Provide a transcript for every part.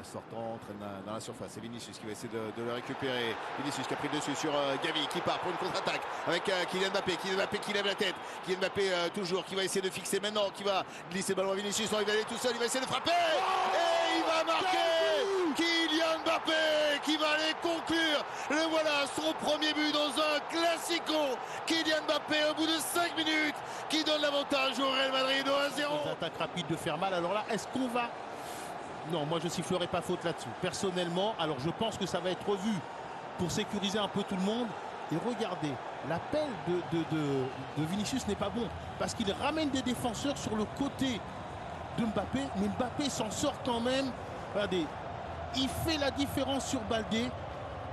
sortant, entraîne dans la surface. C'est Vinicius qui va essayer de le récupérer. Vinicius qui a pris le dessus sur Gavi qui part pour une contre-attaque avec Kylian Mbappé. Kylian Mbappé qui lève la tête. Kylian Mbappé toujours qui va essayer de fixer maintenant, qui va glisser le ballon à Vinicius. Non, il va aller tout seul, il va essayer de frapper. Et il va marquer Kylian Mbappé qui va aller conclure. Le voilà, son premier but dans un classico. Kylian Mbappé au bout de 5 minutes qui donne l'avantage au Real Madrid au 1-0. Attaque rapide de faire mal. Alors là, est-ce qu'on va... Non, moi je sifflerai pas faute là-dessus. Personnellement, alors je pense que ça va être revu pour sécuriser un peu tout le monde. Et regardez, l'appel de Vinicius n'est pas bon parce qu'il ramène des défenseurs sur le côté de Mbappé. Mais Mbappé s'en sort quand même. Regardez, il fait la différence sur Baldé.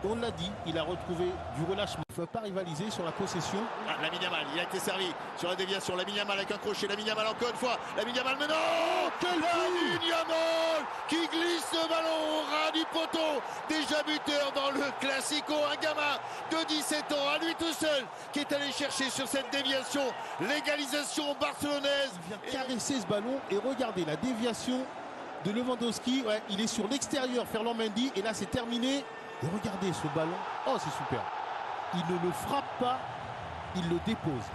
On l'a dit, il a retrouvé du relâchement. Il ne faut pas rivaliser sur la possession. Lamine Yamal, il a été servi sur la déviation. Lamine Yamal avec un crochet. Lamine Yamal encore une fois. Lamine Yamal, mais non, Lamine Yamal qui glisse le ballon au ras du poteau. Déjà buteur dans le Classico. Un gamin de 17 ans, à lui tout seul, qui est allé chercher sur cette déviation l'égalisation barcelonaise. Il vient caresser ce ballon et regardez la déviation de Lewandowski. Ouais, il est sur l'extérieur, Ferland Mendy. Et là, c'est terminé. Et regardez ce ballon. Oh, c'est super. Il ne le frappe pas, il le dépose.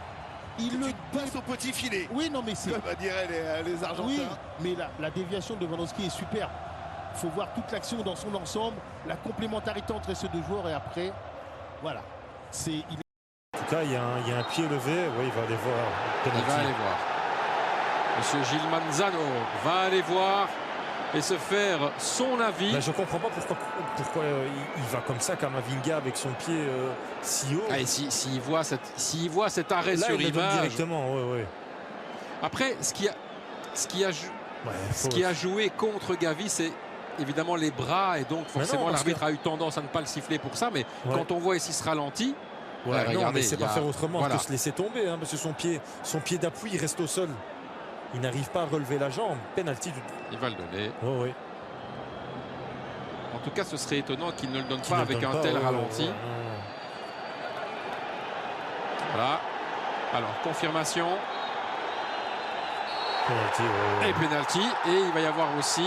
Il le passe au petit filet. Oui, non, mais c'est... Comme diraient les Argentins. Oui, mais la déviation de Lewandowski est superbe. Il faut voir toute l'action dans son ensemble, la complémentarité entre ces deux joueurs et après, voilà. En tout cas, il y a un pied levé. Oui, il va aller voir. Il va aller voir. Monsieur Gilles Manzano va aller voir et se faire son avis. Ben, je ne comprends pas pourquoi il va comme ça, Camavinga, avec son pied si haut. Ah, et s'il voit cet arrêt là, sur il image. Directement, ouais. Après, ce qui a joué contre Gavi, c'est évidemment les bras. Et donc, forcément, l'arbitre a eu tendance à ne pas le siffler pour ça. Mais quand on voit ici ce ralenti, non, mais c'est pas faire autrement que se laisser tomber. Hein, parce que son pied d'appui, il reste au sol. Il n'arrive pas à relever la jambe. Penalty. Il va le donner. Oui. En tout cas, ce serait étonnant qu'il ne le donne pas avec un tel ralenti. Voilà. Alors, confirmation. Penalty, et penalty. Et il va y avoir aussi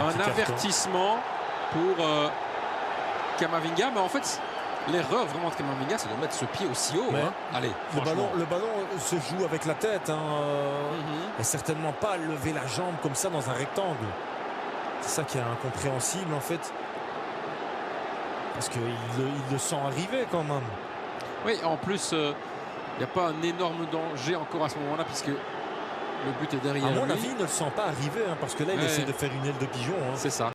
un avertissement pour Camavinga. Mais en fait, l'erreur vraiment de Camavinga, c'est de mettre ce pied aussi haut. Hein. Allez, le ballon se joue avec la tête. Et certainement pas lever la jambe comme ça dans un rectangle. C'est ça qui est incompréhensible en fait. Parce qu'il le sent arriver quand même. Oui, en plus, il n'y a pas un énorme danger encore à ce moment-là, puisque le but est derrière lui. À mon avis, il ne le sent pas arriver, parce que là, il essaie de faire une aile de pigeon. C'est ça.